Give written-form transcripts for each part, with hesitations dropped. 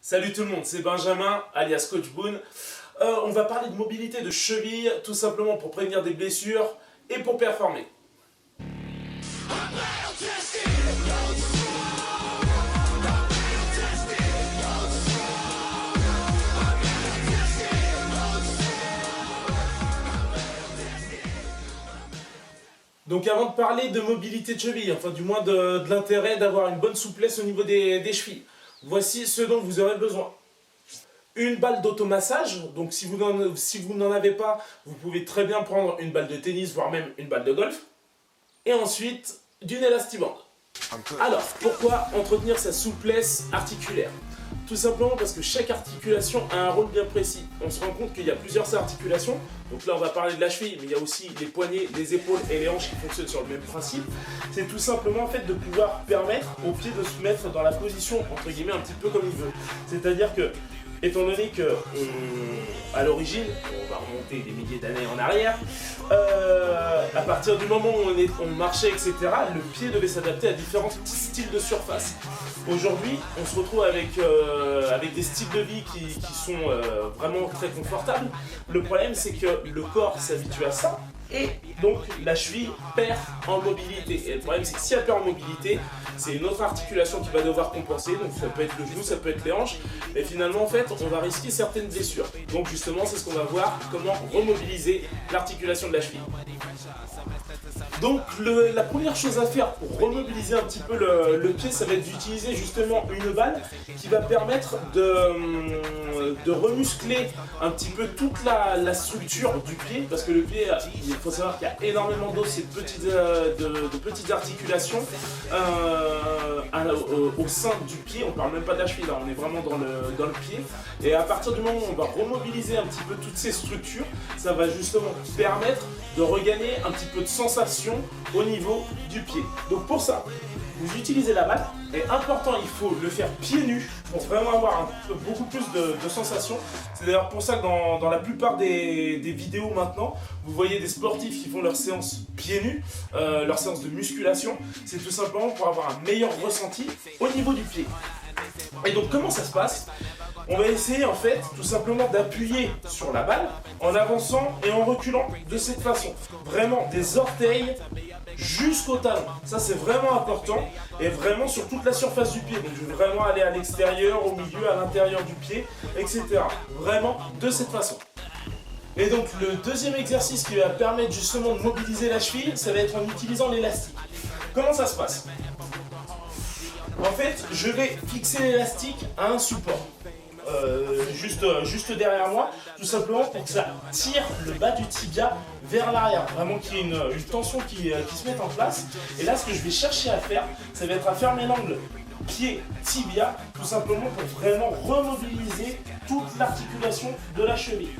Salut tout le monde, c'est Benjamin, alias Coach Boone. On va parler de mobilité de cheville, tout simplement pour prévenir des blessures et pour performer. Donc avant de parler de mobilité de cheville, enfin du moins de l'intérêt d'avoir une bonne souplesse au niveau des chevilles, voici ce dont vous aurez besoin. Une balle d'automassage, donc si vous n'en avez pas, vous pouvez très bien prendre une balle de tennis, voire même une balle de golf. Et ensuite, d'une élastibande. Alors, pourquoi entretenir sa souplesse articulaire? Tout simplement parce que chaque articulation a un rôle bien précis. On se rend compte qu'il y a plusieurs articulations. Donc là, on va parler de la cheville, mais il y a aussi les poignets, les épaules et les hanches qui fonctionnent sur le même principe. C'est tout simplement en fait de pouvoir permettre au pied de se mettre dans la position, entre guillemets, un petit peu comme il veut. C'est-à-dire que, étant donné que, à l'origine, on va remonter des milliers d'années en arrière, à partir du moment où on marchait, etc., le pied devait s'adapter à différents styles de surface. Aujourd'hui, on se retrouve avec des styles de vie qui sont vraiment très confortables. Le problème, c'est que le corps s'habitue à ça et donc la cheville perd en mobilité. Et le problème, c'est que si elle perd en mobilité, c'est une autre articulation qui va devoir compenser. Donc ça peut être le genou, ça peut être les hanches. Et finalement, en fait, on va risquer certaines blessures. Donc justement, c'est ce qu'on va voir, comment remobiliser l'articulation de la cheville. Donc la première chose à faire pour remobiliser un petit peu le pied, ça va être d'utiliser justement une balle qui va permettre de remuscler un petit peu toute la structure du pied, parce que le pied, il faut savoir qu'il y a énormément d'os et de petites articulations au sein du pied. On ne parle même pas de la cheville, là on est vraiment dans le pied. Et à partir du moment où on va remobiliser un petit peu toutes ces structures, ça va justement permettre de regagner un petit peu de sensation au niveau du pied. Donc pour ça, vous utilisez la balle, et important, il faut le faire pieds nus pour vraiment avoir beaucoup plus de sensations. C'est d'ailleurs pour ça que dans la plupart des vidéos maintenant, vous voyez des sportifs qui font leur séance pieds nus, leur séance de musculation. C'est tout simplement pour avoir un meilleur ressenti au niveau du pied. Et donc comment ça se passe? On va essayer en fait tout simplement d'appuyer sur la balle en avançant et en reculant de cette façon. Vraiment des orteils jusqu'au talon. Ça c'est vraiment important et vraiment sur toute la surface du pied. Donc je vais vraiment aller à l'extérieur, au milieu, à l'intérieur du pied, etc. Vraiment de cette façon. Et donc le deuxième exercice qui va permettre justement de mobiliser la cheville, ça va être en utilisant l'élastique. Comment ça se passe? En fait, je vais fixer l'élastique à un support. Juste derrière moi, tout simplement pour que ça tire le bas du tibia vers l'arrière, vraiment qu'il y ait une tension qui se mette en place. Et là, ce que je vais chercher à faire, ça va être à fermer l'angle pied-tibia, tout simplement pour vraiment remobiliser toute l'articulation de la cheville.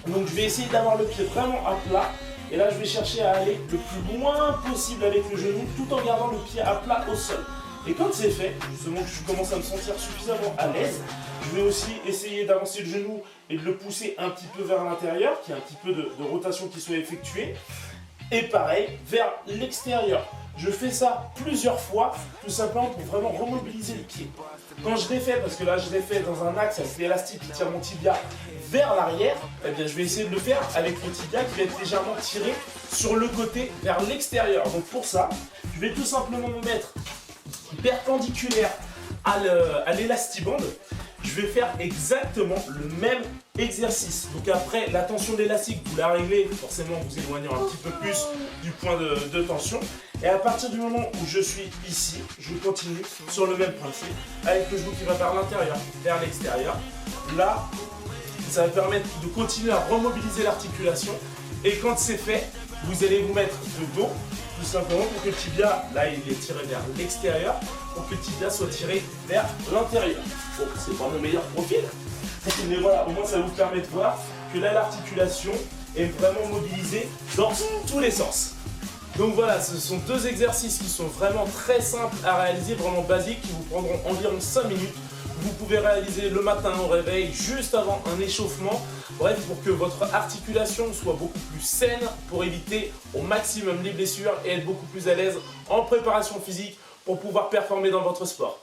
Donc je vais essayer d'avoir le pied vraiment à plat. Et là, je vais chercher à aller le plus loin possible avec le genou, tout en gardant le pied à plat au sol. Et quand c'est fait, justement que je commence à me sentir suffisamment à l'aise, je vais aussi essayer d'avancer le genou et de le pousser un petit peu vers l'intérieur, qu'il y ait un petit peu de rotation qui soit effectuée. Et pareil, vers l'extérieur. Je fais ça plusieurs fois, tout simplement pour vraiment remobiliser le pied. Quand je l'ai fait, parce que là je l'ai fait dans un axe avec l'élastique qui tire mon tibia vers l'arrière, eh bien je vais essayer de le faire avec le tibia qui va être légèrement tiré sur le côté vers l'extérieur. Donc pour ça, je vais tout simplement me mettre perpendiculaire à l'élastibande. Je vais faire exactement le même exercice. Donc après, la tension de l'élastique, vous la réglez, forcément vous éloignant un petit peu plus du point de tension. Et à partir du moment où je suis ici, je continue sur le même principe, avec le genou qui va vers l'intérieur, vers l'extérieur. Là, ça va permettre de continuer à remobiliser l'articulation. Et quand c'est fait, vous allez vous mettre de dos, tout simplement pour que le tibia, là il est tiré vers l'extérieur, pour que le tibia soit tiré vers l'intérieur. Bon, c'est pas mon meilleur profil, mais voilà, au moins ça vous permet de voir que là l'articulation est vraiment mobilisée dans tous les sens. Donc voilà, ce sont deux exercices qui sont vraiment très simples à réaliser, vraiment basiques, qui vous prendront environ 5 minutes. Vous pouvez réaliser le matin au réveil, juste avant un échauffement. Bref, pour que votre articulation soit beaucoup plus saine, pour éviter au maximum les blessures et être beaucoup plus à l'aise en préparation physique pour pouvoir performer dans votre sport.